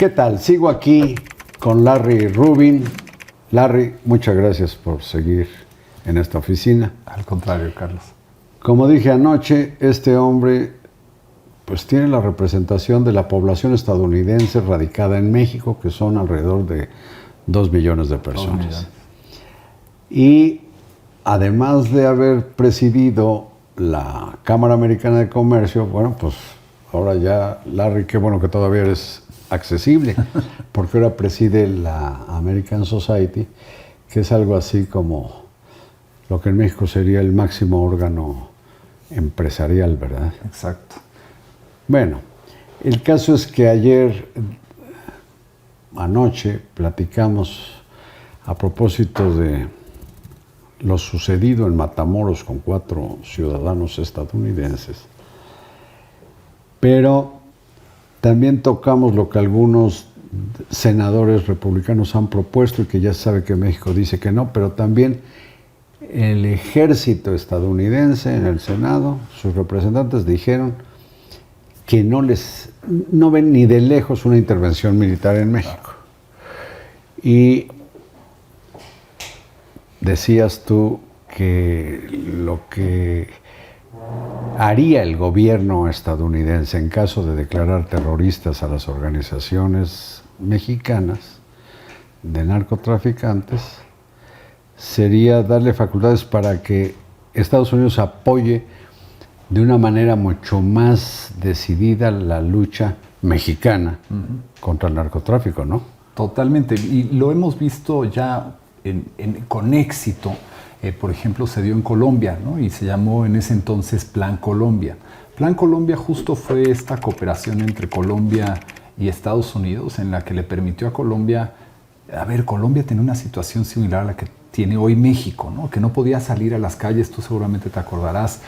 ¿Qué tal? Sigo aquí con Larry Rubin. Larry, muchas gracias por seguir en esta oficina. Al contrario, Carlos. Como dije anoche, este hombre pues tiene la representación de la población estadounidense radicada en México, que son alrededor de 2 millones de personas. Y además de haber presidido la Cámara Americana de Comercio, bueno, pues ahora ya, Larry, qué bueno que todavía eres accesible, porque ahora preside la American Society, que es algo así como lo que en México sería el máximo órgano empresarial, ¿verdad? Exacto. Bueno, el caso es que anoche, platicamos a propósito de lo sucedido en Matamoros con 4 ciudadanos estadounidenses, pero también tocamos lo que algunos senadores republicanos han propuesto y que ya sabe que México dice que no, pero también el ejército estadounidense en el Senado, sus representantes dijeron que no ven ni de lejos una intervención militar en México. Y decías tú que lo que haría el gobierno estadounidense en caso de declarar terroristas a las organizaciones mexicanas de narcotraficantes sería darle facultades para que Estados Unidos apoye de una manera mucho más decidida la lucha mexicana contra el narcotráfico, ¿no? Totalmente, y lo hemos visto ya con éxito. Por ejemplo, se dio en Colombia, ¿no? Y se llamó en ese entonces Plan Colombia. Plan Colombia justo fue esta cooperación entre Colombia y Estados Unidos en la que le permitió a Colombia, Colombia tenía una situación similar a la que tiene hoy México, ¿no? Que no podía salir a las calles, tú seguramente te acordarás,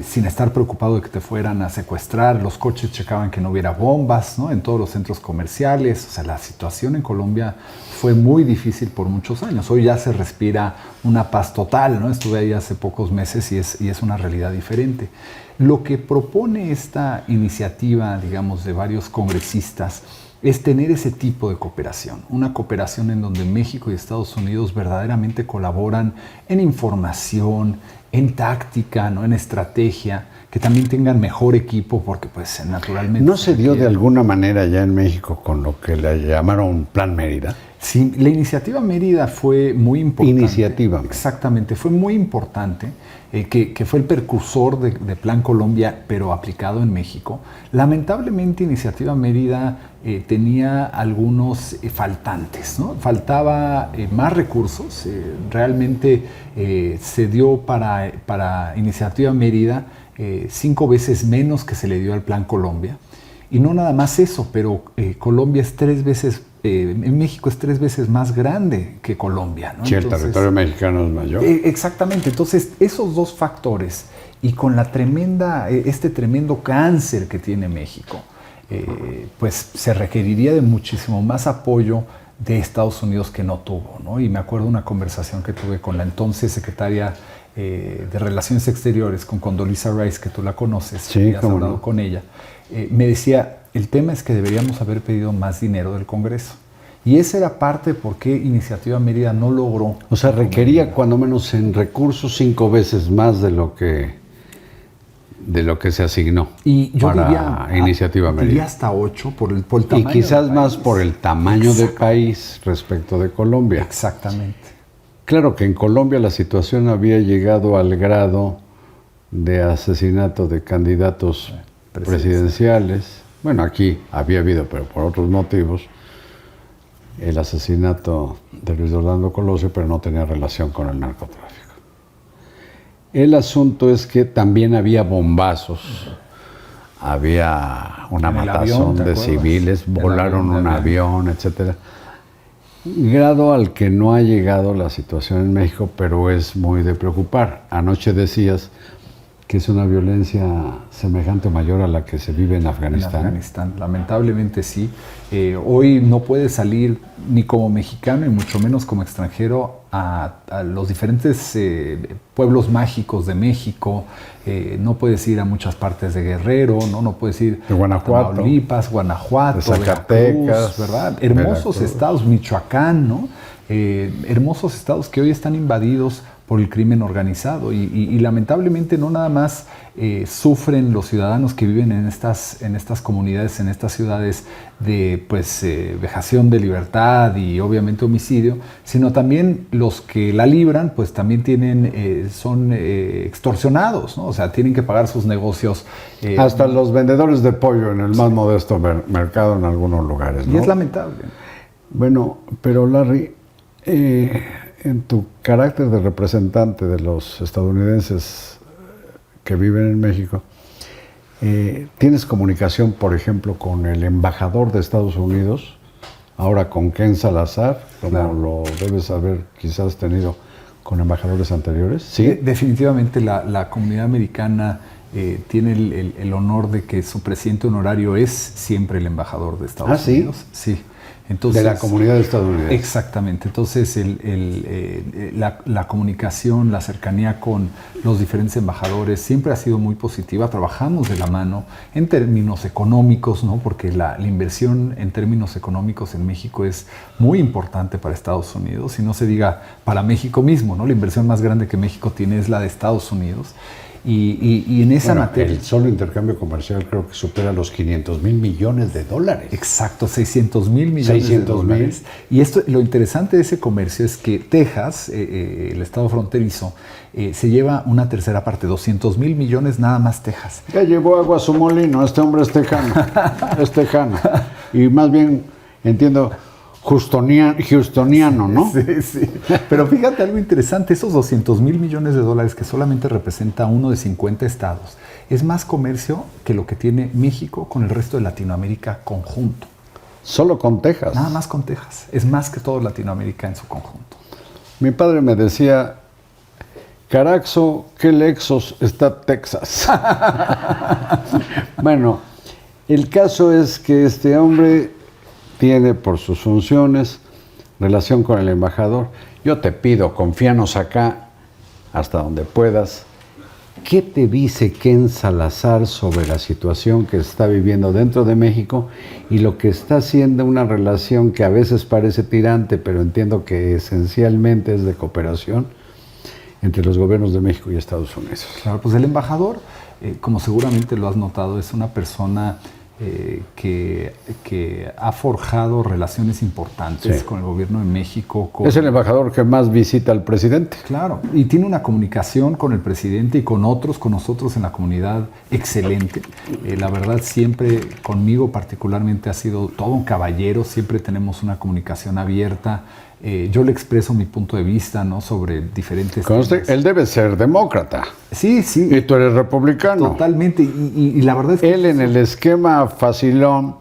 sin estar preocupado de que te fueran a secuestrar. Los coches checaban que no hubiera bombas, ¿no? En todos los centros comerciales. O sea, la situación en Colombia fue muy difícil por muchos años. Hoy ya se respira una paz total, ¿no? Estuve ahí hace pocos meses y es una realidad diferente. Lo que propone esta iniciativa, digamos, de varios congresistas es tener ese tipo de cooperación, una cooperación en donde México y Estados Unidos verdaderamente colaboran en información, en táctica, ¿no? En estrategia, que también tengan mejor equipo, porque pues naturalmente... ¿No se dio de alguna manera ya en México con lo que le llamaron Plan Mérida? Sí, la iniciativa Mérida fue muy importante. Iniciativa. Exactamente, fue muy importante, que fue el precursor de Plan Colombia, pero aplicado en México. Lamentablemente, Iniciativa Mérida tenía algunos faltantes, ¿no? Faltaba más recursos. Realmente se dio para Iniciativa Mérida 5 veces menos que se le dio al Plan Colombia. Y no nada más eso, pero Colombia es 3 veces, en México es 3 veces más grande que Colombia, ¿no? Sí, el territorio mexicano es mayor. Exactamente, entonces esos 2 factores y con este tremendo cáncer que tiene México, pues se requeriría de muchísimo más apoyo de Estados Unidos que no tuvo, ¿no? Y me acuerdo una conversación que tuve con la entonces secretaria de Relaciones Exteriores, con Condoleezza Rice, que tú la conoces, sí, has hablado con ella. Me decía, el tema es que deberíamos haber pedido más dinero del Congreso. Y esa era parte de por qué Iniciativa Mérida no logró. O sea, requería cuando menos en recursos 5 veces más de lo que se asignó y yo para Iniciativa Mérida. Diría hasta 8 por el tamaño. Y quizás más por el tamaño del país respecto de Colombia. Exactamente. Claro que en Colombia la situación había llegado al grado de asesinato de candidatos presidenciales. Bueno, aquí había habido, pero por otros motivos, el asesinato de Luis Orlando Colosio, pero no tenía relación con el narcotráfico. El asunto es que también había bombazos, había una matazón de civiles, volaron un avión, etcétera. Grado al que no ha llegado la situación en México, pero es muy de preocupar. Anoche decías que es una violencia semejante o mayor a la que se vive en Afganistán. En Afganistán, lamentablemente sí. Hoy no puedes salir ni como mexicano y mucho menos como extranjero a los diferentes pueblos mágicos de México. No puedes ir a muchas partes de Guerrero, no puedes ir de Guanajuato, a Tamaulipas, Guanajuato, de Zacatecas, Veracruz, ¿verdad? Hermosos estados, Michoacán, ¿no? Hermosos estados que hoy están invadidos por el crimen organizado y lamentablemente no nada más sufren los ciudadanos que viven en estas comunidades, en estas ciudades de vejación de libertad y obviamente homicidio, sino también los que la libran pues también son extorsionados, ¿no? O sea, tienen que pagar sus negocios. Hasta los vendedores de pollo en el más modesto mercado en algunos lugares, ¿no? Y es lamentable. Bueno, pero Larry, en tu carácter de representante de los estadounidenses que viven en México, ¿tienes comunicación, por ejemplo, con el embajador de Estados Unidos, ahora con Ken Salazar, como claro, lo debes haber quizás tenido con embajadores anteriores? ¿Sí? Definitivamente la comunidad americana tiene el honor de que su presidente honorario es siempre el embajador de Estados Unidos. Sí. Entonces, de la comunidad estadounidense. Exactamente. Entonces, la comunicación, la cercanía con los diferentes embajadores siempre ha sido muy positiva. Trabajamos de la mano en términos económicos, ¿no? Porque la inversión en términos económicos en México es muy importante para Estados Unidos. Y no se diga para México mismo, ¿no? La inversión más grande que México tiene es la de Estados Unidos. Y en esa materia... El solo intercambio comercial creo que supera los $500 mil millones. Exacto, 600 mil millones de dólares. Y lo interesante de ese comercio es que Texas, el estado fronterizo, se lleva una tercera parte, 200 mil millones nada más Texas. Ya llevó agua a su molino, este hombre es tejano, es tejano. Y más bien, entiendo... Houstoniano, ¿no? Sí. Pero fíjate algo interesante, esos 200 mil millones de dólares que solamente representa uno de 50 estados, es más comercio que lo que tiene México con el resto de Latinoamérica conjunto. ¿Solo con Texas? Nada más con Texas, es más que todo Latinoamérica en su conjunto. Mi padre me decía, Caraxo, qué lexos está Texas. Bueno, el caso es que este hombre... tiene por sus funciones relación con el embajador. Yo te pido, confíanos acá hasta donde puedas. ¿Qué te dice Ken Salazar sobre la situación que está viviendo dentro de México y lo que está haciendo una relación que a veces parece tirante, pero entiendo que esencialmente es de cooperación entre los gobiernos de México y Estados Unidos? Claro, pues el embajador, como seguramente lo has notado, es una persona... que ha forjado relaciones importantes con el gobierno de México. Es el embajador que más visita al presidente. Claro, y tiene una comunicación con el presidente y con nosotros en la comunidad excelente. La verdad, siempre conmigo particularmente ha sido todo un caballero, siempre tenemos una comunicación abierta. Yo le expreso mi punto de vista, ¿no? Sobre diferentes temas. Él debe ser demócrata. Sí. Y tú eres republicano. Totalmente. Y la verdad es que... Él en el esquema facilón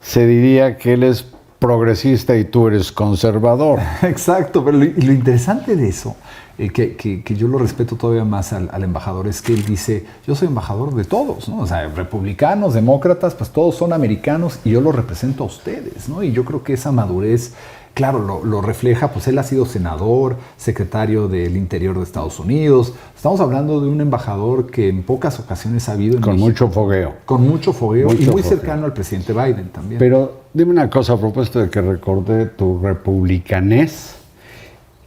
se diría que él es progresista y tú eres conservador. Exacto, pero lo interesante de eso, que yo lo respeto todavía más al embajador, es que él dice, yo soy embajador de todos, ¿no? O sea, republicanos, demócratas, pues todos son americanos y yo los represento a ustedes, ¿no? Y yo creo que esa madurez... Claro, lo refleja, pues él ha sido senador, secretario del Interior de Estados Unidos. Estamos hablando de un embajador que en pocas ocasiones ha habido en Con México. mucho fogueo. Con mucho fogueo y muy cercano al presidente Biden también. Pero dime una cosa, a propósito de que recordé tu republicanés.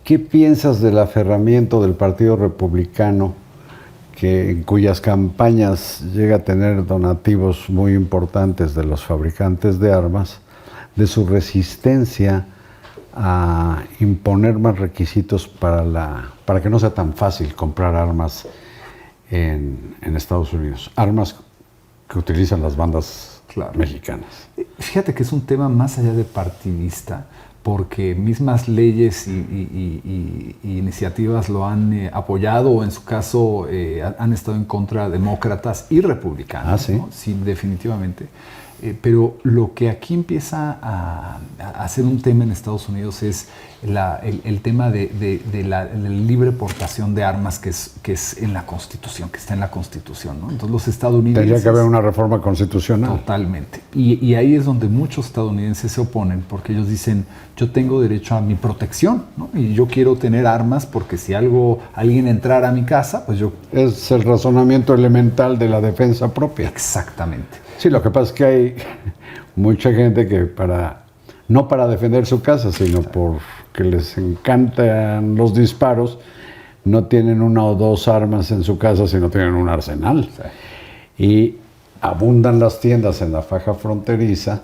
¿Qué piensas del aferramiento del Partido Republicano, en cuyas campañas llega a tener donativos muy importantes de los fabricantes de armas, de su resistencia a imponer más requisitos para que no sea tan fácil comprar armas en Estados Unidos? Armas que utilizan las bandas mexicanas. Fíjate que es un tema más allá de partidista, porque mismas leyes y iniciativas lo han apoyado o en su caso han estado en contra demócratas y republicanos. ¿Sí? ¿No? Sí, definitivamente. Pero lo que aquí empieza a ser un tema en Estados Unidos es el tema de la libre portación de armas que es en la Constitución, que está en la Constitución, ¿no? Entonces los estadounidenses... Tendría que haber una reforma constitucional. Totalmente. Y ahí es donde muchos estadounidenses se oponen, porque ellos dicen, yo tengo derecho a mi protección, ¿no? Y yo quiero tener armas porque si alguien entrara a mi casa, pues yo... Es el razonamiento elemental de la defensa propia. Exactamente. Sí, lo que pasa es que hay mucha gente que no para defender su casa, sino porque les encantan los disparos, no tienen una o dos armas en su casa, sino tienen un arsenal. Sí. Y abundan las tiendas en la faja fronteriza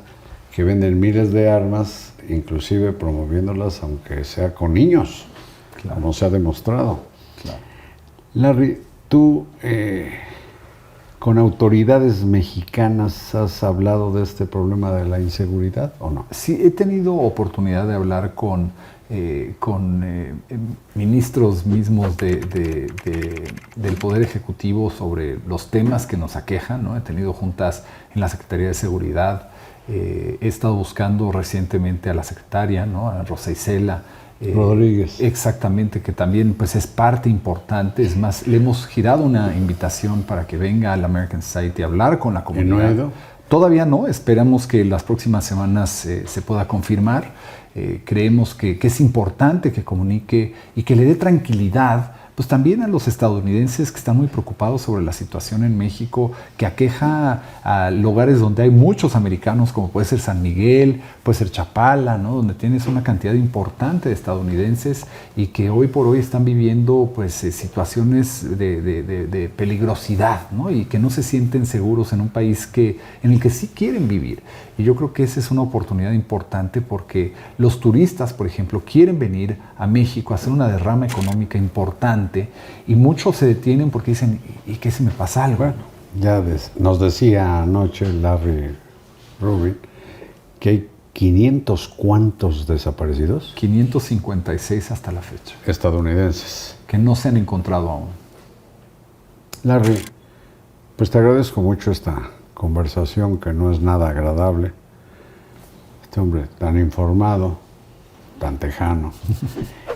que venden miles de armas, inclusive promoviéndolas aunque sea con niños, claro, como se ha demostrado. Claro. Larry, tú... ¿con autoridades mexicanas has hablado de este problema de la inseguridad o no? Sí, he tenido oportunidad de hablar con ministros mismos del Poder Ejecutivo sobre los temas que nos aquejan, ¿no? He tenido juntas en la Secretaría de Seguridad, he estado buscando recientemente a la secretaria, ¿no? A Rosa Isela Rodríguez. Exactamente, que también pues, es parte importante. Es más, le hemos girado una invitación para que venga al American Society a hablar con la comunidad. ¿Y no ha ido? Todavía no, esperamos que las próximas semanas se pueda confirmar. Creemos que es importante que comunique y que le dé tranquilidad pues también a los estadounidenses que están muy preocupados sobre la situación en México, que aqueja a lugares donde hay muchos americanos, como puede ser San Miguel, puede ser Chapala, ¿no? Donde tienes una cantidad importante de estadounidenses y que hoy por hoy están viviendo pues, situaciones de peligrosidad, ¿no? Y que no se sienten seguros en un país en el que sí quieren vivir. Y yo creo que esa es una oportunidad importante porque los turistas, por ejemplo, quieren venir a México a hacer una derrama económica importante y muchos se detienen porque dicen, ¿y qué si me pasa algo? Bueno, ya nos decía anoche Larry Rubin que hay 500 ¿cuántos desaparecidos? 556 hasta la fecha. Estadounidenses. Que no se han encontrado aún. Larry, pues te agradezco mucho esta conversación que no es nada agradable. Este hombre tan informado, tan tejano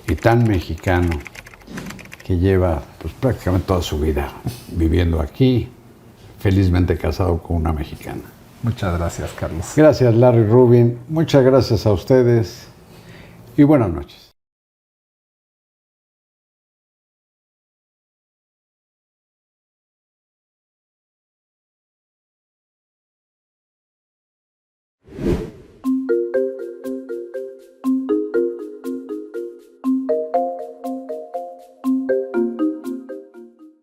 y tan mexicano que lleva pues, prácticamente toda su vida viviendo aquí, felizmente casado con una mexicana. Muchas gracias, Carlos. Gracias, Larry Rubin. Muchas gracias a ustedes y buenas noches.